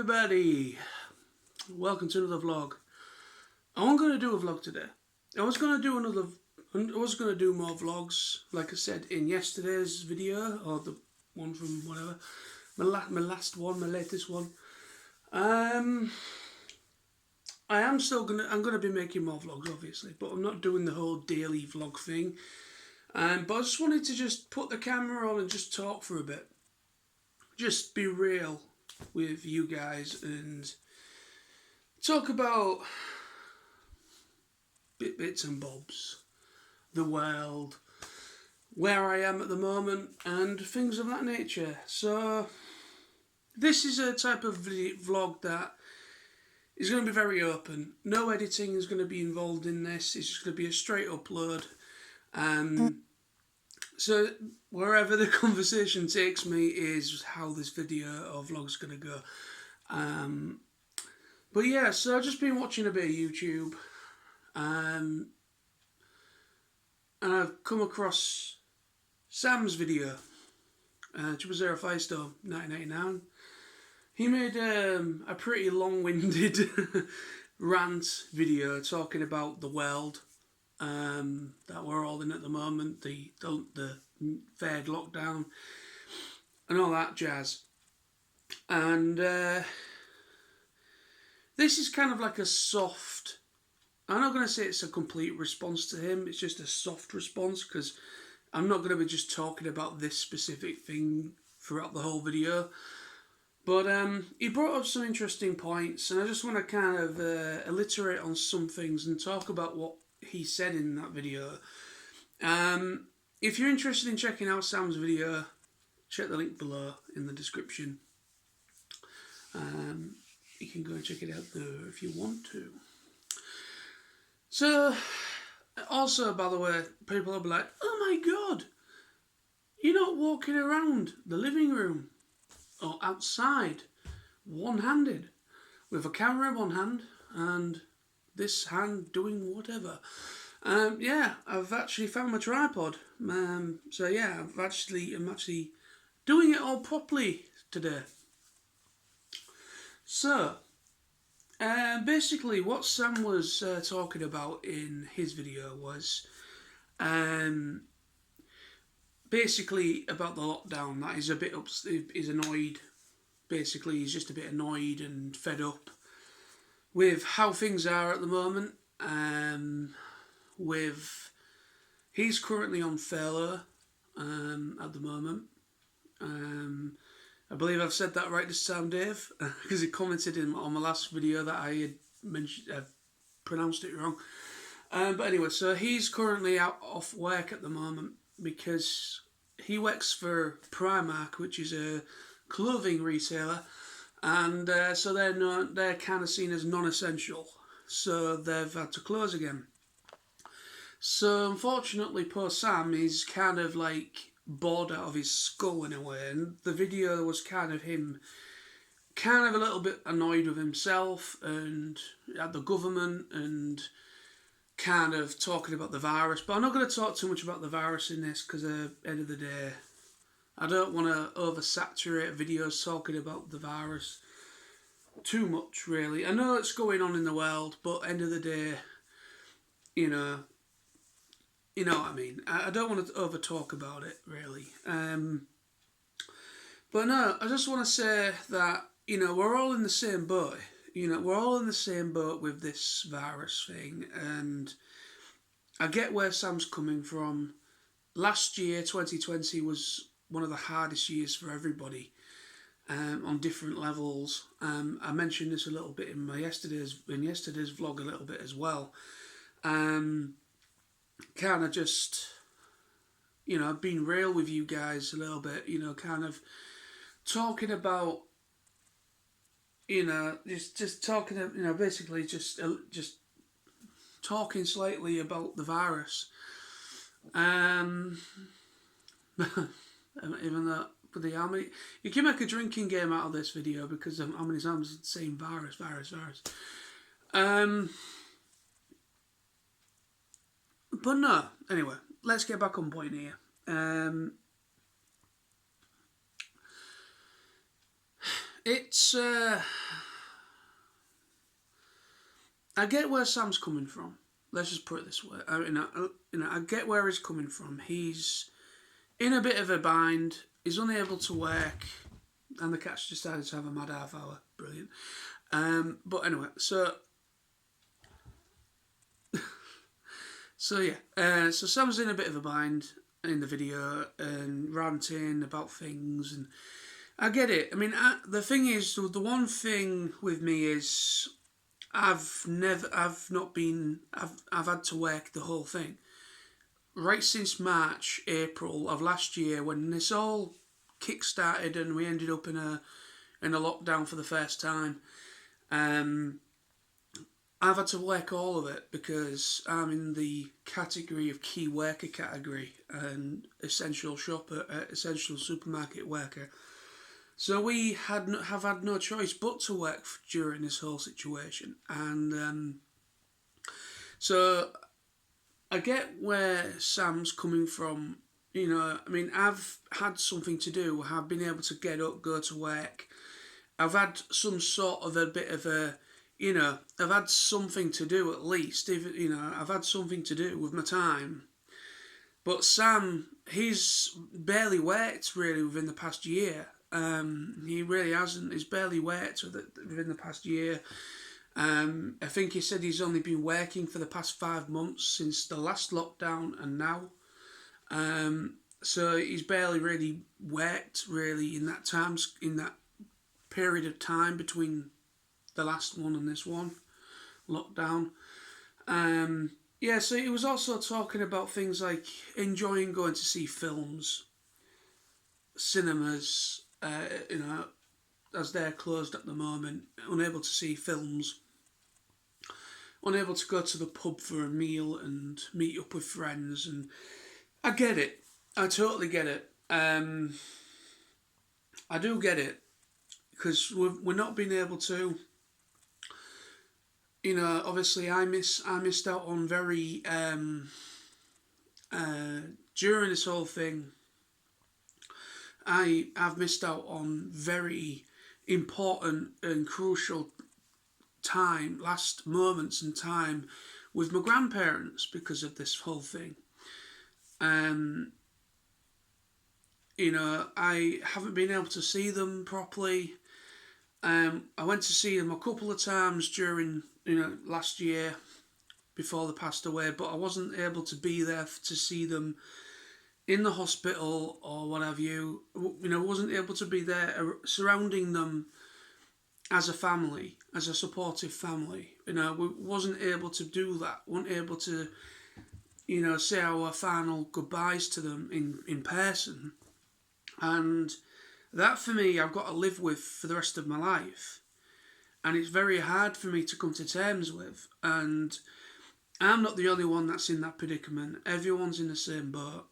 everybody, welcome to another vlog. I wasn't going to do a vlog today. I was going to do more vlogs, like I said in yesterday's video, or the one from whatever, my latest one. I'm gonna be making more vlogs, obviously, but I'm not doing the whole daily vlog thing. But I just wanted to just put the camera on and just talk for a bit. Just be real with you guys and talk about bits and bobs, the world, where I am at the moment, and things of that nature. So this is a type of vlog that is going to be very open. No editing is going to be involved in this. It's just going to be a straight upload. So wherever the conversation takes me is how this video or vlog's going to go. But yeah, so I've just been watching a bit of YouTube. And I've come across Sam's video, 000Firestorm 1989. He made a pretty long-winded rant video talking about the world that we're all in at the moment, the third lockdown, and all that jazz. And this is kind of like a soft. I'm not going to say it's a complete response to him. It's just a soft response because I'm not going to be just talking about this specific thing throughout the whole video. But he brought up some interesting points, and I just want to kind of alliterate on some things and talk about what he said in that video. If you're interested in checking out Sam's video, check the link below in the description. You can go and check it out there if you want to. So, also, by the way, people will be like, oh my god, you're not walking around the living room or outside one-handed with a camera in one hand and this hand doing whatever. Yeah, I've actually found my tripod. So yeah, I'm actually doing it all properly today. So, basically what Sam was talking about in his video was basically about the lockdown, that he's a bit he's annoyed. Basically, he's just a bit annoyed and fed up with how things are at the moment. He's currently on furlough at the moment. I believe I've said that right this time, Dave, because he commented on my last video that I had mentioned, pronounced it wrong. But anyway, so he's currently off work at the moment because he works for Primark, which is a clothing retailer, and so they're kind of seen as non-essential, so they've had to close again. So unfortunately, poor Sam is kind of like bored out of his skull in a way, and the video was kind of him kind of a little bit annoyed with himself and at the government and kind of talking about the virus. But I'm not going to talk too much about the virus in this because at the end of the day, I don't want to oversaturate videos talking about the virus too much, really. I know it's going on in the world, but end of the day, you know what I mean. I don't want to over talk about it, really. But no, I just want to say that, we're all in the same boat. We're all in the same boat with this virus thing, and I get where Sam's coming from. Last year, 2020, was one of the hardest years for everybody on different levels. I mentioned this a little bit in yesterday's vlog a little bit as well. Kind of just, being real with you guys a little bit, kind of talking about, just talking, basically just talking slightly about the virus. Even though, how many, you can make a drinking game out of this video because of how many times it's saying virus. But no, anyway, let's get back on point here. It's I get where Sam's coming from. Let's just put it this way. I get where he's coming from. He's in a bit of a bind. He's unable to work, and the cat's decided to have a mad half hour. Brilliant. But anyway, so so Sam's in a bit of a bind in the video and ranting about things, and I get it. I mean, the thing is, the one thing with me is I've had to work the whole thing right since March, April of last year when this all kick-started and we ended up in a lockdown for the first time. I've had to work all of it because I'm in the category of key worker category and essential shopper, essential supermarket worker. So we have had no choice but to work during this whole situation, and so I get where Sam's coming from. You know, I mean, I've had something to do. I've been able to get up, go to work. I've had some sort of a bit of a, I've had something to do at least. I've had something to do with my time. But Sam, he's barely worked really within the past year. He really hasn't. He's barely worked within the past year. I think he said he's only been working for the past 5 months since the last lockdown and now. So he's barely really worked really in that period of time between the last one and this one lockdown. So he was also talking about things like enjoying going to see films, cinemas, as they're closed at the moment, unable to see films, unable to go to the pub for a meal and meet up with friends, and I get it. I totally get it. I do get it, because we're not being able to. Obviously, I missed out on very during this whole thing. I've missed out on very important and crucial last moments in time with my grandparents because of this whole thing. I haven't been able to see them properly. I went to see them a couple of times during last year before they passed away, but I wasn't able to be there to see them in the hospital or what have you. Wasn't able to be there surrounding them as a family, as a supportive family. We wasn't able to do that. Weren't able to, say our final goodbyes to them in person. And that for me, I've got to live with for the rest of my life. And it's very hard for me to come to terms with. And I'm not the only one that's in that predicament. Everyone's in the same boat.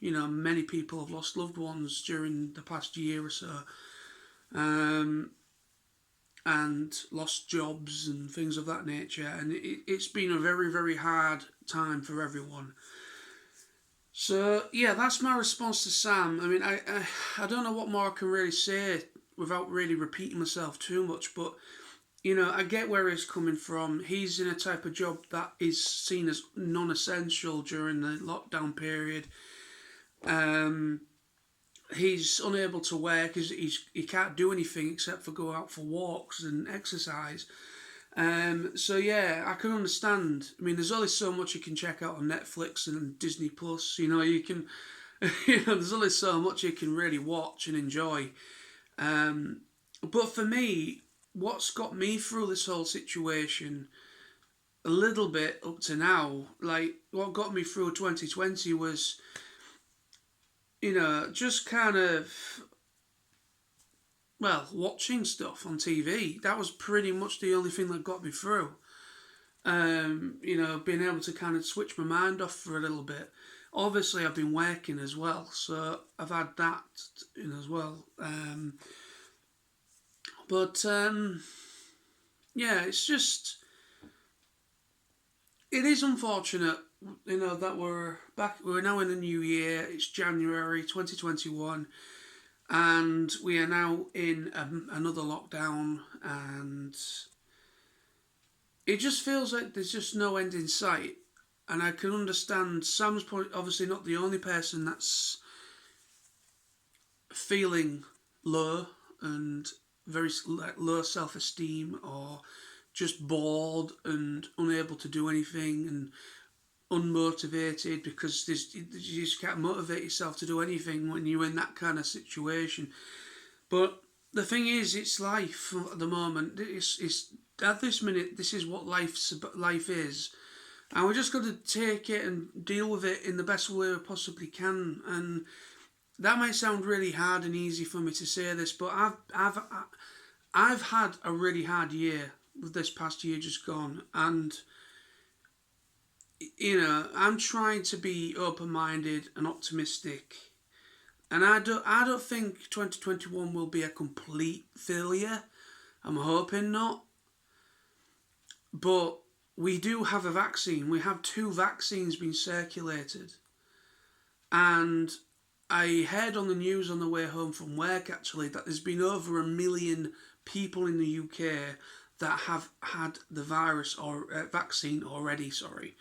Many people have lost loved ones during the past year or so. And lost jobs and things of that nature. And it's been a very, very hard time for everyone. So, yeah, that's my response to Sam. I mean, I don't know what more I can really say without really repeating myself too much, but, I get where he's coming from. He's in a type of job that is seen as non-essential during the lockdown period. He's unable to work. He can't do anything except for go out for walks and exercise. So yeah, I can understand. I mean, there's only so much you can check out on Netflix and Disney Plus. You can, there's only so much you can really watch and enjoy. But for me, what's got me through this whole situation a little bit up to now, like what got me through 2020 was, just kind of, watching stuff on TV. That was pretty much the only thing that got me through. Being able to kind of switch my mind off for a little bit. Obviously, I've been working as well, so I've had that as well. It's just, it is unfortunate, that we're back. We're now in a new year. It's January 2021. And we are now in another lockdown, and it just feels like there's just no end in sight. And I can understand Sam's probably obviously not the only person that's feeling low and very like low self-esteem, or just bored and unable to do anything and unmotivated, because you just can't motivate yourself to do anything when you're in that kind of situation. But the thing is, it's life at the moment. It's at this minute, this is what life is, and we're just going to take it and deal with it in the best way we possibly can. And that might sound really hard and easy for me to say this, but I've had a really hard year with this past year just gone, and I'm trying to be open-minded and optimistic, and I don't think 2021 will be a complete failure. I'm hoping not, but we do have a vaccine. We have 2 vaccines being circulated, and I heard on the news on the way home from work actually that there's been over 1 million people in the UK that have had the virus or vaccine already. Sorry.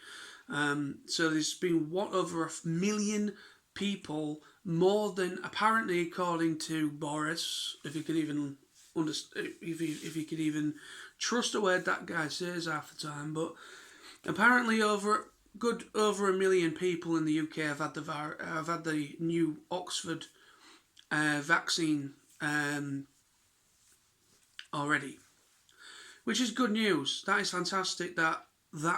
So there's been over 1 million people, more than apparently, according to Boris, if you could even if you could even trust a word that guy says half the time, but apparently over 1 million people in the UK have had the new Oxford vaccine already, which is good news. That is fantastic that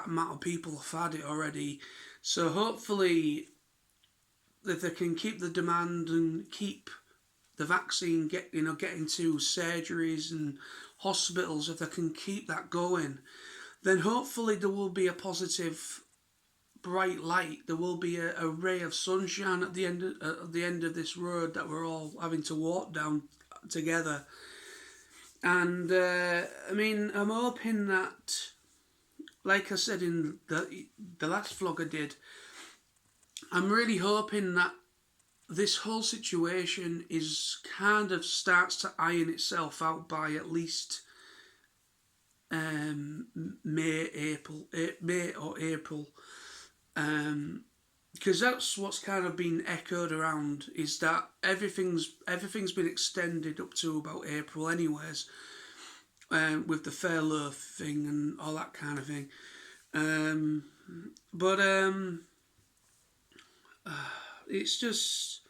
amount of people have had it already. So hopefully, if they can keep the demand and keep the vaccine getting to surgeries and hospitals, if they can keep that going, then hopefully there will be a positive, bright light. There will be a ray of sunshine at the end of this road that we're all having to walk down together. And I'm hoping that, like I said in the last vlog I did, I'm really hoping that this whole situation starts to iron itself out by at least May or April, because that's what's kind of been echoed around, is that everything's been extended up to about April anyways, with the furlough thing and all that kind of thing. But it's just,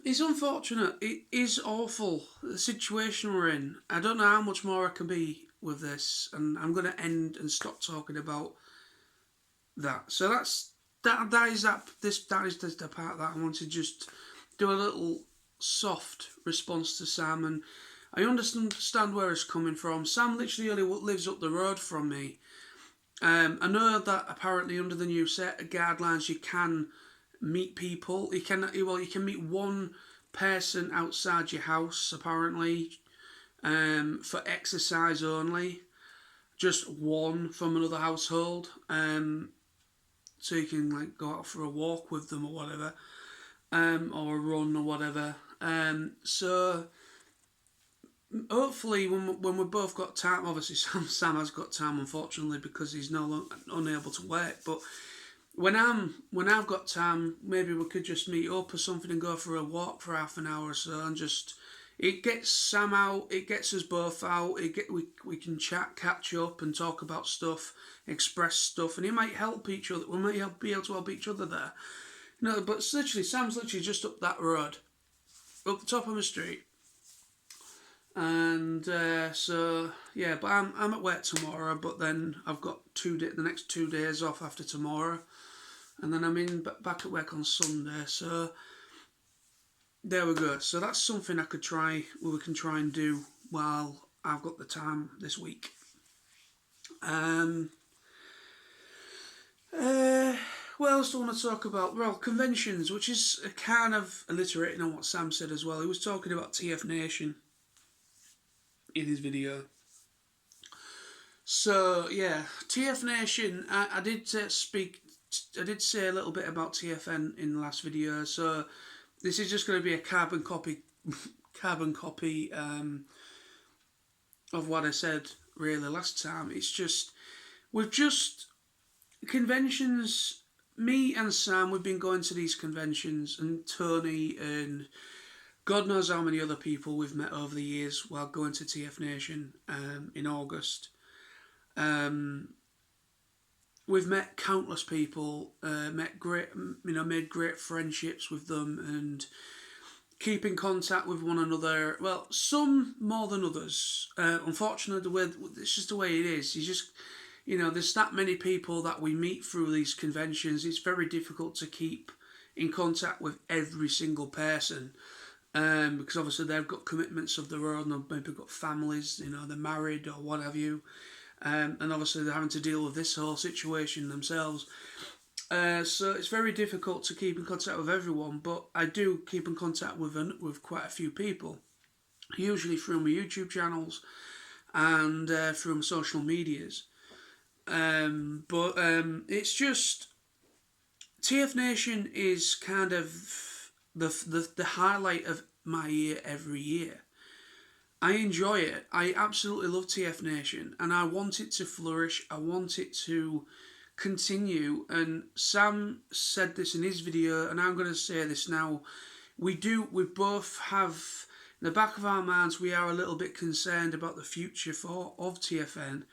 it's unfortunate. It is awful, the situation we're in. I don't know how much more I can be with this, and I'm going to end and stop talking about that. So that is the part that I want to just do a little soft response to Sam. And I understand where it's coming from. Sam literally only lives up the road from me. I know that apparently under the new set of guidelines you can meet people. You can meet one person outside your house apparently, for exercise only. Just one from another household. So you can go out for a walk with them or whatever, or a run or whatever. So hopefully when we've both got time, obviously Sam has got time unfortunately because he's unable to work, but when I've got time, maybe we could just meet up or something and go for a walk for half an hour or so, and just, it gets Sam out, it gets us both out, we can catch up and talk about stuff, express stuff, and it might help each other. We might be able to help each other there. But it's Sam's literally just up that road, up the top of the street. And so yeah, but I'm at work tomorrow, but then I've got the next 2 days off after tomorrow, and then I'm back at work on Sunday. So there we go. So that's something we can try and do while I've got the time this week. What else do I want to talk about? Well, conventions, which is kind of alliterating on what Sam said as well. He was talking about TF Nation in his video. So yeah, TF Nation. I did say a little bit about TFN in the last video. So this is just going to be a carbon copy of what I said really last time. It's just, we've just, conventions, me and Sam, we've been going to these conventions, and Tony, and God knows how many other people we've met over the years while going to TF Nation in August. We've met countless people, made great friendships with them, and keep in contact with one another. Well, some more than others. Unfortunately, it's just the way it is. There's that many people that we meet through these conventions. It's very difficult to keep in contact with every single person. Because obviously they've got commitments of their own, or maybe got families, they're married or what have you. And obviously they're having to deal with this whole situation themselves. So it's very difficult to keep in contact with everyone, but I do keep in contact with quite a few people, usually through my YouTube channels and through my social medias. But it's just, TF Nation is kind of the highlight of my year every year. I enjoy it. I absolutely love TF Nation, and I want it to flourish. I want it to continue. And Sam said this in his video, and I'm going to say this now. We both have, in the back of our minds, we are a little bit concerned about the future of TFN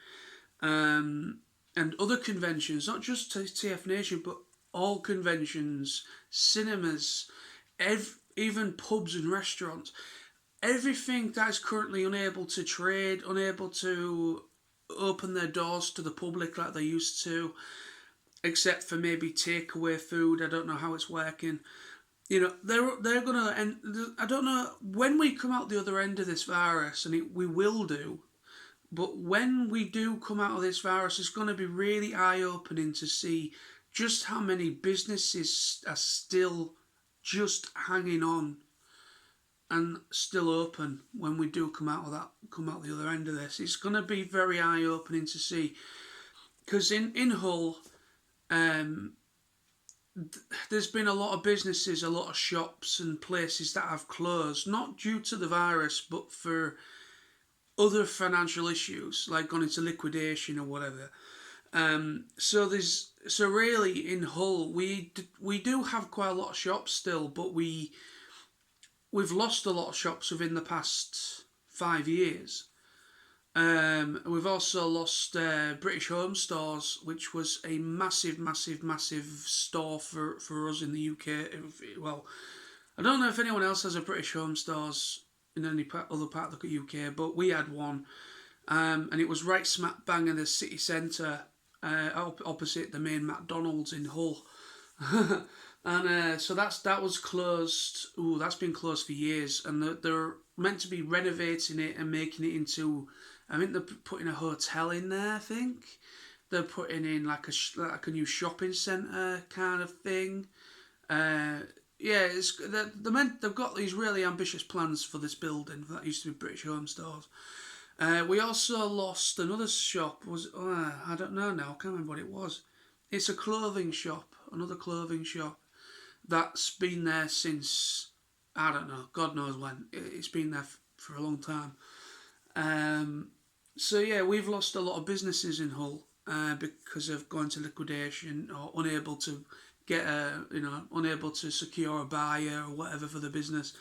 and other conventions, not just TF Nation, but all conventions, cinemas, even pubs and restaurants. Everything that is currently unable to trade, unable to open their doors to the public like they used to, except for maybe takeaway food. I don't know how it's working. They're gonna end. I don't know when we come out the other end of this virus, and we will do. But when we do come out of this virus, it's going to be really eye-opening to see just how many businesses are still just hanging on and still open when we do come out the other end of this. It's going to be very eye-opening to see, because in Hull, there's been a lot of businesses, a lot of shops and places that have closed, not due to the virus, but for other financial issues, like gone into liquidation or whatever. So really in Hull, we do have quite a lot of shops still, but we've lost a lot of shops within the past 5 years. We've also lost British Home Stores, which was a massive, massive, massive store for us in the UK. Well, I don't know if anyone else has a British Home Stores in any other part of the UK, but we had one, and it was right smack bang in the city centre, opposite the main McDonald's in Hull. And so that was closed. That's been closed for years, and they're meant to be renovating it and making it into, I think they're putting a hotel in there. I think they're putting in like a new shopping centre kind of thing. Yeah, they've got these really ambitious plans for this building that used to be British Home Stores. We also lost another shop. I don't know now. I can't remember what it was. It's a clothing shop, another clothing shop that's been there since, I don't know, God knows when. It's been there for a long time. So yeah, we've lost a lot of businesses in Hull because of going to liquidation or unable to unable to secure a buyer or whatever for the business.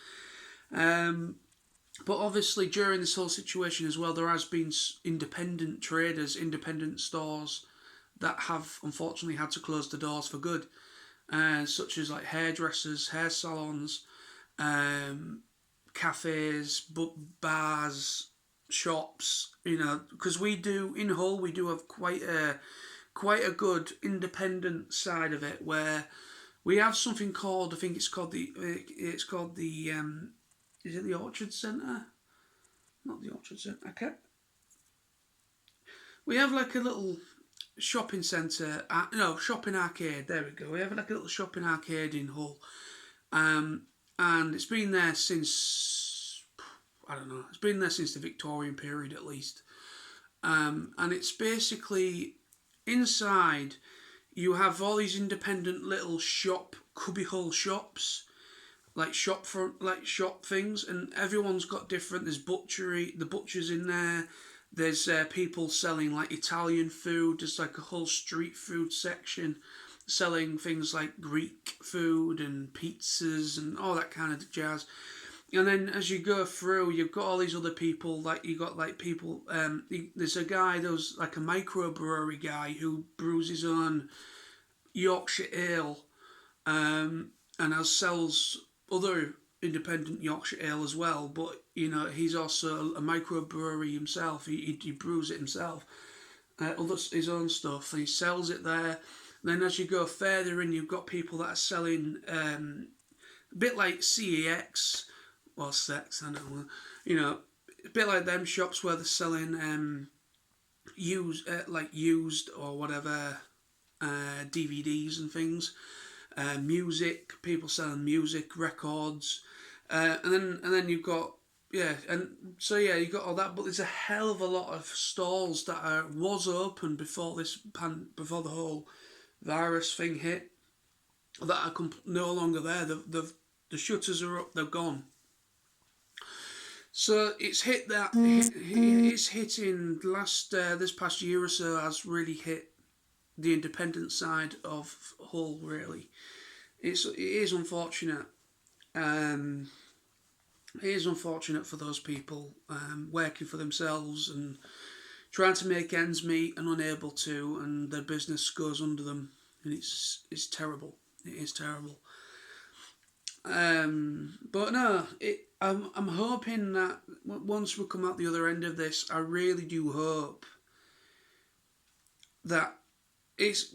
But obviously during this whole situation as well, there has been independent traders, independent stores that have unfortunately had to close the doors for good, such as like hairdressers, hair salons, cafes, bars, shops. Because we do in Hull, we do have quite a good independent side of it, where we have something called, I think it's called the is it the Orchard Centre? Not the Orchard Centre. Okay. We have like a little shopping centre, shopping arcade. There we go. We have like a little shopping arcade in Hull, and it's been there since, I don't know. It's been there since the Victorian period at least, and it's basically inside. You have all these independent little cubbyhole shops, like shop things, and everyone's got different. There's the butcher's in there. There's people selling like Italian food. There's like a whole street food section selling things like Greek food and pizzas and all that kind of jazz. And then as you go through, you've got all these other people. Like you got like people. There's a guy. There's like a microbrewery guy who brews his own Yorkshire ale, and sells other independent Yorkshire ale as well. But he's also a microbrewery himself. He brews it himself, his own stuff. And he sells it there. And then as you go further in, you've got people that are selling a bit like CEX or Sex. I don't know. A bit like them shops where they're selling used or whatever DVDs and things. Music, people selling music, records, and then you've got you've got all that. But there's a hell of a lot of stalls that was open before before the whole virus thing hit, that are no longer there. The shutters are up, they're gone. So it's hit that it's hitting this past year or so has really hit the independent side of Hull. Really, it is unfortunate. It is unfortunate for those people working for themselves and trying to make ends meet and unable to, and their business goes under them, and it's terrible. It is terrible. But no, I'm hoping that once we come out the other end of this, I really do hope that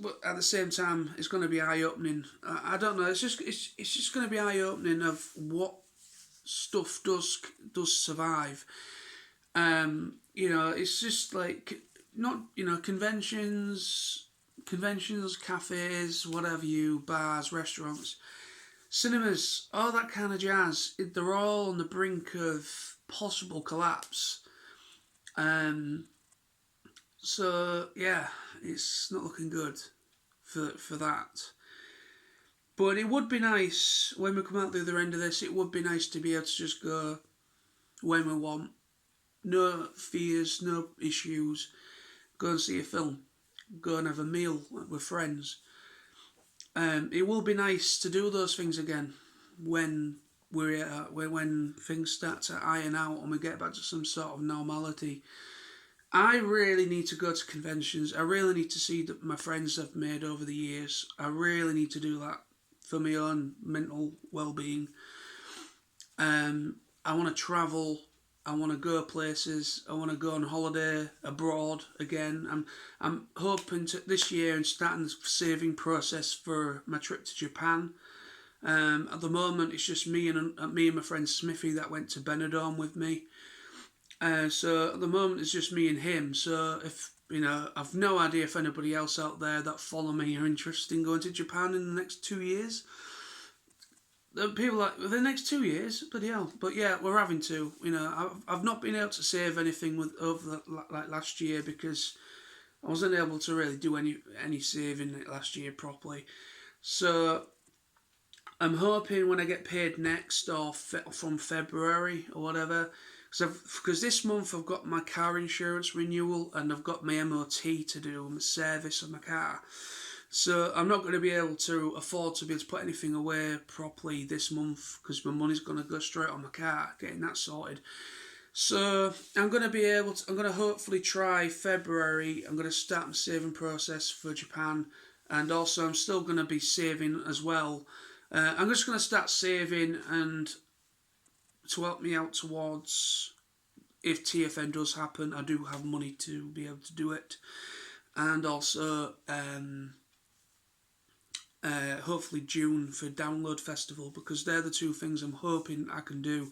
but at the same time it's going to be eye opening. I don't know. It's just going to be eye opening of what stuff does survive. It's just like not conventions, cafes, whatever bars, restaurants, cinemas, all that kind of jazz. They're all on the brink of possible collapse. So yeah, it's not looking good for that. But it would be nice when we come out the other end of this. It would be nice to be able to just go when we want, no fears, no issues. Go and see a film, go and have a meal with friends. It will be nice to do those things again when when things start to iron out and we get back to some sort of normality. I really need to go to conventions. I really need to see my friends I've made over the years. I really need to do that for my own mental well-being. I want to travel. I want to go places. I want to go on holiday abroad again. I'm hoping to this year and starting the saving process for my trip to Japan. At the moment, it's just me and my friend Smithy that went to Benidorm with me. So at the moment, it's just me and him. So if I've no idea if anybody else out there that follow me are interested in going to Japan in the next 2 years. People like the next 2 years, bloody hell! But yeah, we're having to. I've not been able to save anything over last year because I wasn't able to really do any saving last year properly. So I'm hoping when I get paid next or from February or whatever, because this month I've got my car insurance renewal and I've got my MOT to do, my service of my car. So I'm not going to be able to afford to be able to put anything away properly this month because my money's going to go straight on my car, getting that sorted. So I'm going to hopefully try February. I'm going to start my saving process for Japan, and also I'm still going to be saving as well. I'm just going to start saving and to help me out towards if TFN does happen, I do have money to be able to do it, and also hopefully June for Download Festival, because they're the two things I'm hoping I can do.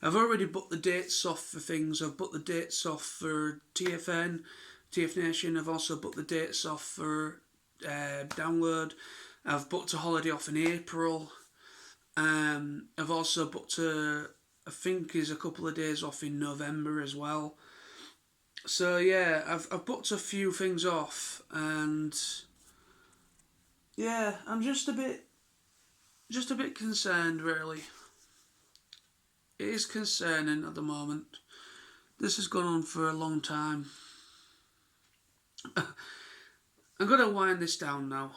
I've already booked the dates off for things. I've booked the dates off for TFN, TF Nation. I've also booked the dates off for Download. I've booked a holiday off in April. I've also booked I think is a couple of days off in November as well. So yeah, I've booked a few things off, and yeah, I'm just a bit concerned really. It is concerning at the moment this has gone on for a long time. I'm going to wind this down now,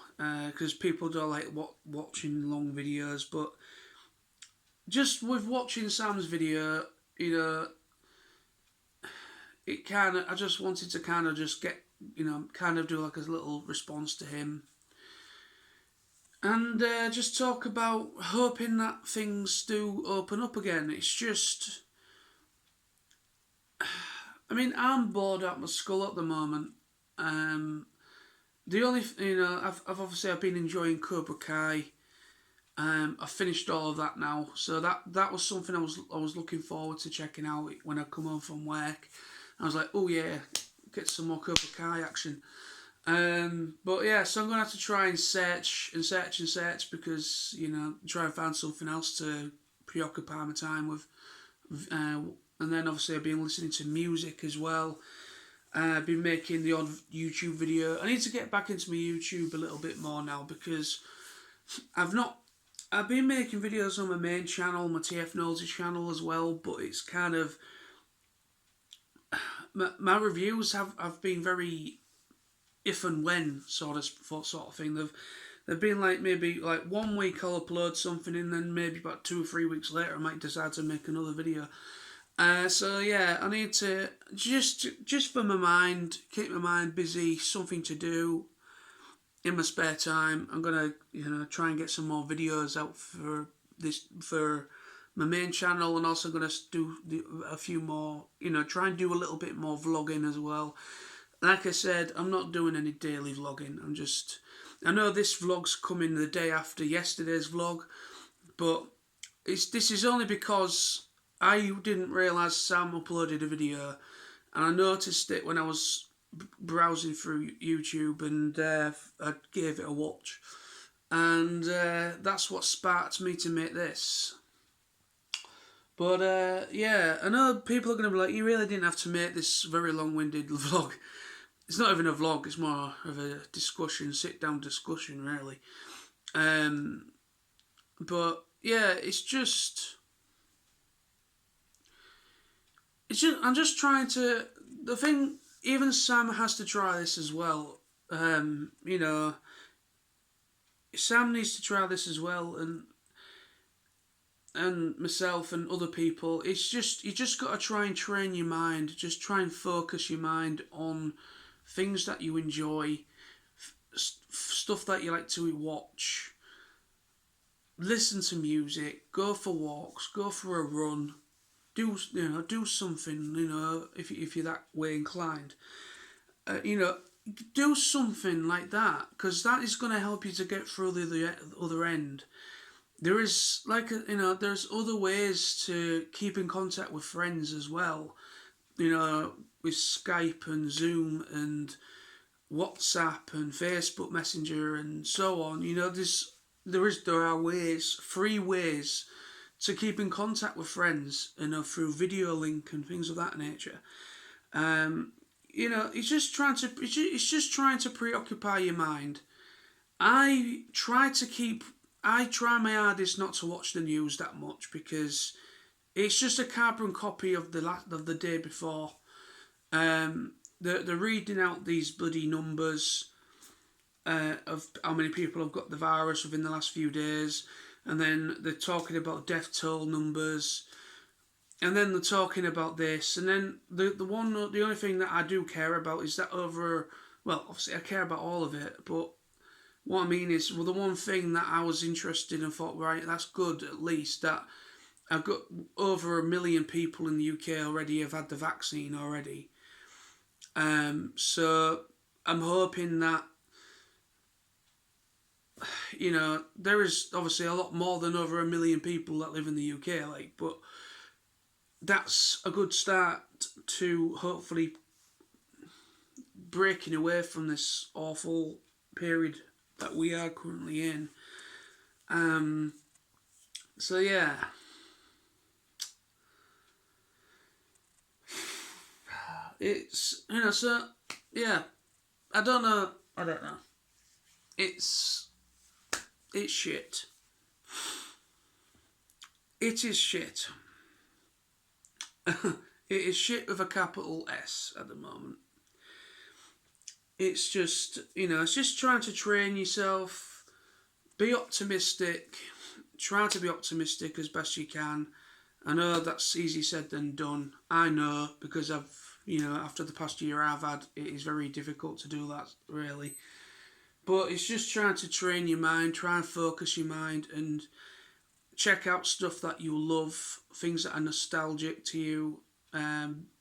because people don't like watching long videos, but just with watching Sam's video, you know, it kind of, I just wanted to kind of just get, you know, kind of do like a little response to him. And just talk about hoping that things do open up again. It's just, I mean, I'm bored out my skull at the moment. The only, you know, I've been enjoying Cobra Kai. I've finished all of that now, so that was something I was looking forward to checking out when I come home from work. I was like, oh yeah, get some more Cobra Kai action. But yeah, so I'm gonna have to try and search because, you know, try and find something else to preoccupy my time with. And then obviously I've been listening to music as well. I've been making the odd YouTube video. I need to get back into my YouTube a little bit more now because I've been making videos on my main channel, my TF Nosy channel as well, but it's kind of, my reviews have been very if and when sort of thing. They've been like maybe like 1 week I'll upload something and then maybe about 2 or 3 weeks later I might decide to make another video. So yeah, I need to just for my mind, keep my mind busy, something to do in my spare time. I'm gonna, you know, try and get some more videos out for my main channel, and also gonna do a few more, you know, try and do a little bit more vlogging as well. Like I said, I'm not doing any daily vlogging. I know this vlog's coming the day after yesterday's vlog, but this is only because I didn't realise Sam uploaded a video, and I noticed it when I was browsing through YouTube, and I gave it a watch, and that's what sparked me to make this. But yeah, I know people are going to be like, you really didn't have to make this very long-winded vlog. It's not even a vlog, it's more of a discussion, sit-down discussion, really. But yeah, it's just, I'm just trying to, the thing, even Sam has to try this as well. You know, Sam needs to try this as well, and myself and other people. It's just, you just got to try and train your mind, just try and focus your mind on things that you enjoy, stuff that you like to watch, listen to music, go for walks, go for a run, do something, you know, if you're that way inclined, you know, do something like that, because that is going to help you to get through the other end. There is, like, you know, there's other ways to keep in contact with friends as well, you know, with Skype and Zoom and WhatsApp and Facebook Messenger and so on. You know, there are ways, free ways to keep in contact with friends, you know, through video link and things of that nature. You know, it's just trying to preoccupy your mind. I try my hardest not to watch the news that much, because it's just a carbon copy of the day before. They're reading out these bloody numbers of how many people have got the virus within the last few days, and then they're talking about death toll numbers, and then they're talking about this, and then the only thing that I do care about is that well, obviously I care about all of it, but what I mean is, well, the one thing that I was interested in and thought, right, that's good, at least that I've got over 1 million people in the UK already have had the vaccine already. So I'm hoping that, you know, there is obviously a lot more than over 1 million people that live in the UK, like, but that's a good start to hopefully breaking away from this awful period that we are currently in. So yeah. It's, you know, so yeah, I don't know. It's shit. It is shit. It is shit with a capital S at the moment. It's just, it's just trying to train yourself, be optimistic, try to be optimistic as best you can. I know that's easy said than done. I know, because after the past year I've had, it is very difficult to do that, really. But it's just trying to train your mind, try and focus your mind, and check out stuff that you love, things that are nostalgic to you.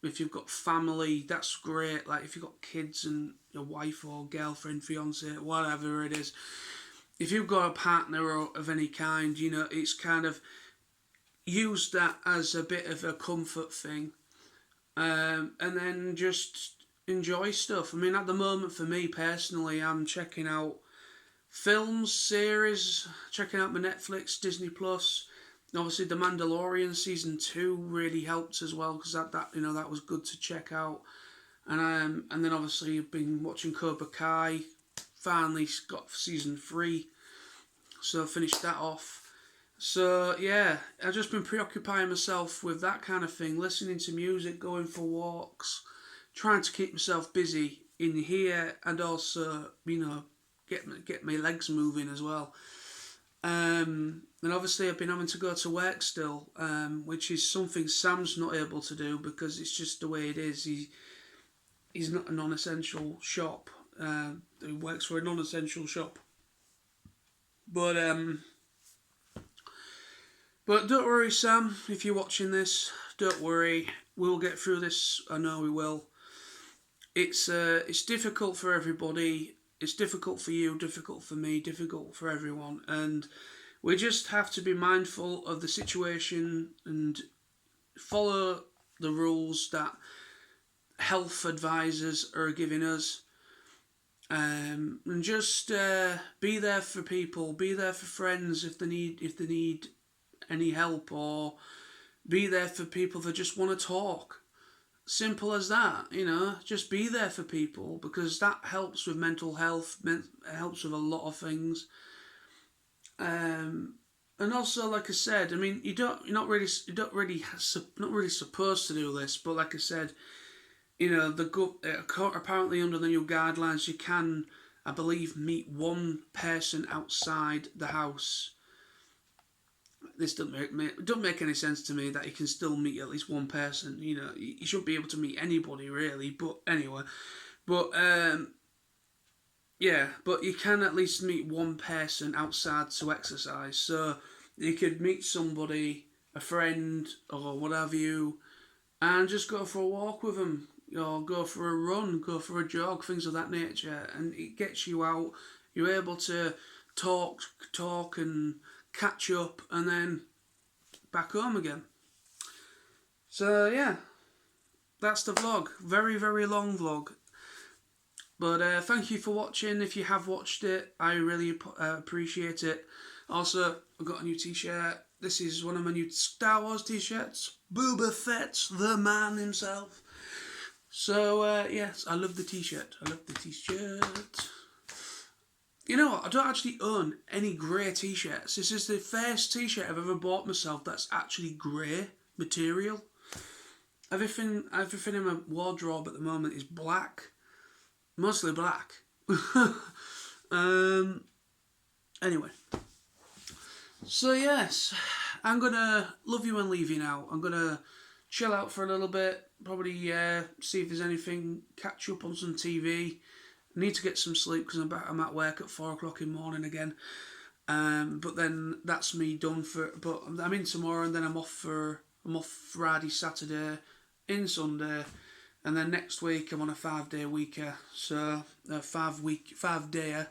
If you've got family, that's great. Like if you've got kids and your wife or girlfriend, fiance, whatever it is. If you've got a partner of any kind, it's kind of use that as a bit of a comfort thing. And then just enjoy stuff. I mean, at the moment, for me personally, I'm checking out films, series, checking out my Netflix, Disney Plus. Obviously, The Mandalorian season 2 really helped as well, because that was good to check out. And then obviously I've been watching Cobra Kai. Finally got season 3, so I finished that off. So yeah, I've just been preoccupying myself with that kind of thing, listening to music, going for walks, trying to keep myself busy in here, and also get my legs moving as well. And obviously I've been having to go to work still, which is something Sam's not able to do because it's just the way it is. He's not a non-essential shop. He works for a non-essential shop. But don't worry, Sam, if you're watching this, don't worry. We'll get through this. I know we will. It's difficult for everybody. It's difficult for you, difficult for me, difficult for everyone. And we just have to be mindful of the situation and follow the rules that health advisors are giving us. And just be there for people, be there for friends if they need any help, or be there for people that just want to talk. Simple as that, just be there for people, because that helps with mental health, helps with a lot of things. And also, like I said, I mean, you're not really supposed to do this, but like I said, apparently under the new guidelines, you can, I believe, meet one person outside the house. This don't make any sense to me that you can still meet at least one person. You shouldn't be able to meet anybody really, but anyway. But but you can at least meet one person outside to exercise. So you could meet somebody, a friend or whatever and just go for a walk with them, or go for a run, go for a jog, things of that nature, and it gets you out. You're able to talk and catch up, and then back home again. So yeah, that's the vlog. Very, very long vlog. But thank you for watching. If you have watched it, I really appreciate it. Also, I've got a new t-shirt. This is one of my new Star Wars t-shirts. Boba Fett's the man himself. So yes, I love the t-shirt. You know what? I don't actually own any grey t-shirts. This is the first t-shirt I've ever bought myself that's actually grey material. Everything in my wardrobe at the moment is black. Mostly black. Anyway. So yes, I'm going to love you and leave you now. I'm going to chill out for a little bit. Probably see if there's anything. Catch up on some TV. I need to get some sleep because I'm at work at 4 o'clock in the morning again. But then that's me done for. But I'm in tomorrow, and then I'm off Friday, Saturday, in Sunday, and then next week I'm on a 5-day weeker. So a 5-dayer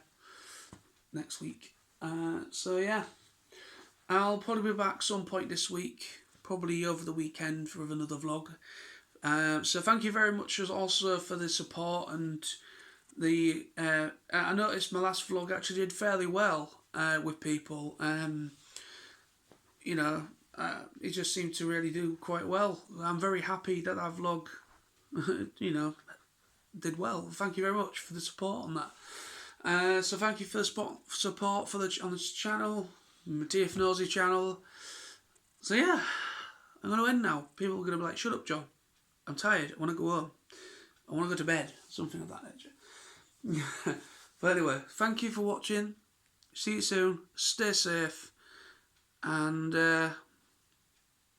next week. So yeah, I'll probably be back some point this week, probably over the weekend for another vlog. So thank you very much also for the support and. I noticed my last vlog actually did fairly well with people. It just seemed to really do quite well. I'm very happy that vlog, did well. Thank you very much for the support on that. So thank you for the support on this channel, my TF Nosy channel. So yeah, I'm going to end now. People are going to be like, shut up, John. I'm tired. I want to go home. I want to go to bed. Something of that nature. But anyway, thank you for watching. See you soon. Stay safe. And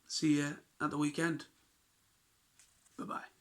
see you at the weekend. Bye-bye.